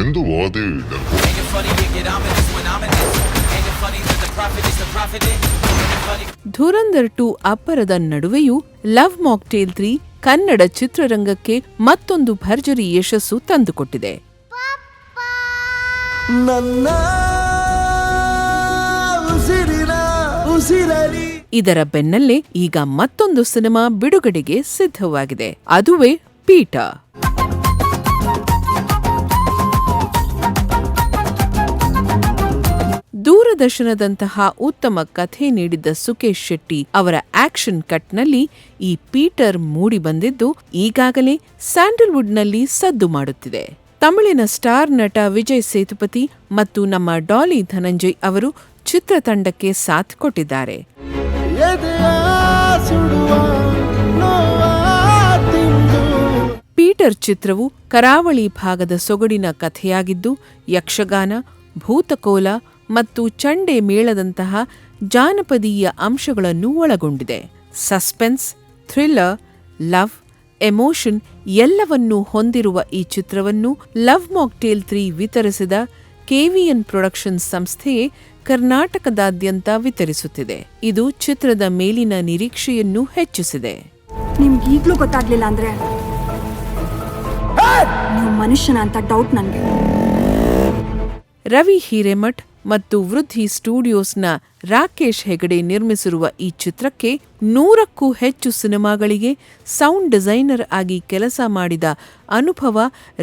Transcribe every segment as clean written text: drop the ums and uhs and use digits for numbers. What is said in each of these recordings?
ಎಂದು ವಾದಿಸಿದರು. ಧುರಂಧರ್ 2 ಅಬ್ಬರದ ನಡುವೆಯೂ ಲವ್ ಮಾಕ್ಟೇಲ್ 3 ಕನ್ನಡ ಚಿತ್ರರಂಗಕ್ಕೆ ಮತ್ತೊಂದು ಭರ್ಜರಿ ಯಶಸ್ಸು ತಂದುಕೊಟ್ಟಿದೆ. ಇದರ ಬೆನ್ನಲ್ಲೇ ಈಗ ಮತ್ತೊಂದು ಸಿನಿಮಾ ಬಿಡುಗಡೆಗೆ ಸಿದ್ಧವಾಗಿದೆ. ಅದುವೇ ಪೀಟರ್. ದೂರದರ್ಶನದಂತಹ ಉತ್ತಮ ಕಥೆ ನೀಡಿದ್ದ ಸುಕೇಶ್ ಶೆಟ್ಟಿ ಅವರ ಆಕ್ಷನ್ ಕಟ್ನಲ್ಲಿ ಈ ಪೀಟರ್ ಮೂಡಿ ಬಂದಿದ್ದು ಈಗಾಗಲೇ ಸ್ಯಾಂಡಲ್ವುಡ್ನಲ್ಲಿ ಸದ್ದು ಮಾಡುತ್ತಿದೆ. ತಮಿಳಿನ ಸ್ಟಾರ್ ನಟ ವಿಜಯ್ ಸೇತುಪತಿ ಮತ್ತು ನಮ್ಮ ಡಾಲಿ ಧನಂಜಯ್ ಅವರು ಚಿತ್ರತಂಡಕ್ಕೆ ಸಾಥ್ ಕೊಟ್ಟಿದ್ದಾರೆ. ಪೀಟರ್ ಚಿತ್ರವು ಕರಾವಳಿ ಭಾಗದ ಸೊಗಡಿನ ಕಥೆಯಾಗಿದ್ದು ಯಕ್ಷಗಾನ, ಭೂತಕೋಲ ಮತ್ತು ಚಂಡೆ ಮೇಳದಂತಹ ಜಾನಪದೀಯ ಅಂಶಗಳನ್ನು ಒಳಗೊಂಡಿದೆ. ಸಸ್ಪೆನ್ಸ್, ಥ್ರಿಲ್ಲರ್, ಲವ್, ಎಮೋಷನ್ ಎಲ್ಲವನ್ನೂ ಹೊಂದಿರುವ ಈ ಚಿತ್ರವನ್ನು ಲವ್ ಮಾಕ್ಟೇಲ್ 3 ವಿತರಿಸಿದ KVN ಪ್ರೊಡಕ್ಷನ್ಸ್ ಸಂಸ್ಥೆಯೇ ಕರ್ನಾಟಕದಾದ್ಯಂತ ವಿತರಿಸುತ್ತಿದೆ. ಇದು ಚಿತ್ರದ ಮೇಲಿನ ನಿರೀಕ್ಷೆಯನ್ನು ಹೆಚ್ಚಿಸಿದೆ. ನಿಮ್ಗೀಗ್ಲೂ ಗೊತ್ತಾಗ್ಲಿಲ್ಲ ಅಂದ್ರೆ ನೀವು ಮನುಷ್ಯನ ಅಂತ ಡೌಟ್ ನನಗೆ. ರವಿ ಹಿರೇಮಠ್ ಮತ್ತು ವೃದ್ಧಿ ಸ್ಟುಡಿಯೋಸ್ನ ರಾಕೇಶ್ ಹೆಗಡೆ ನಿರ್ಮಿಸಿರುವ ಈ ಚಿತ್ರಕ್ಕೆ 100ಕ್ಕೂ ಹೆಚ್ಚು ಸಿನಿಮಾಗಳಿಗೆ ಸೌಂಡ್ ಡಿಸೈನರ್ ಆಗಿ ಕೆಲಸ ಮಾಡಿದ ಅನುಭವ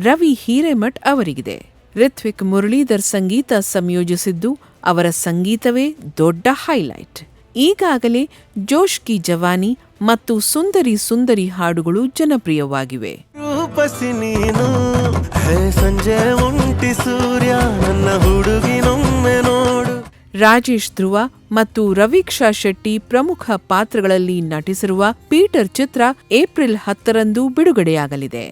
ರವಿ ಹಿರೇಮಠ್ ಅವರಿಗಿದೆ. ರಿತ್ವಿಕ್ ಮುರಳೀಧರ್ ಸಂಗೀತ ಸಂಯೋಜಿಸಿದ್ದು ಅವರ ಸಂಗೀತವೇ ದೊಡ್ಡ ಹೈಲೈಟ್. ಈಗಾಗಲೇ ಜೋಶ್ ಕಿ ಜವಾನಿ ಮತ್ತು ಸುಂದರಿ ಸುಂದರಿ ಹಾಡುಗಳು ಜನಪ್ರಿಯವಾಗಿವೆ. ರಾಜೇಶ್ ಧ್ರುವ ಮತ್ತು ರವೀಕ್ಷಾ ಶೆಟ್ಟಿ ಪ್ರಮುಖ ಪಾತ್ರಗಳಲ್ಲಿ ನಟಿಸಿರುವ ಪೀಟರ್ ಚಿತ್ರ ಏಪ್ರಿಲ್ 10ರಂದು ಬಿಡುಗಡೆಯಾಗಲಿದೆ.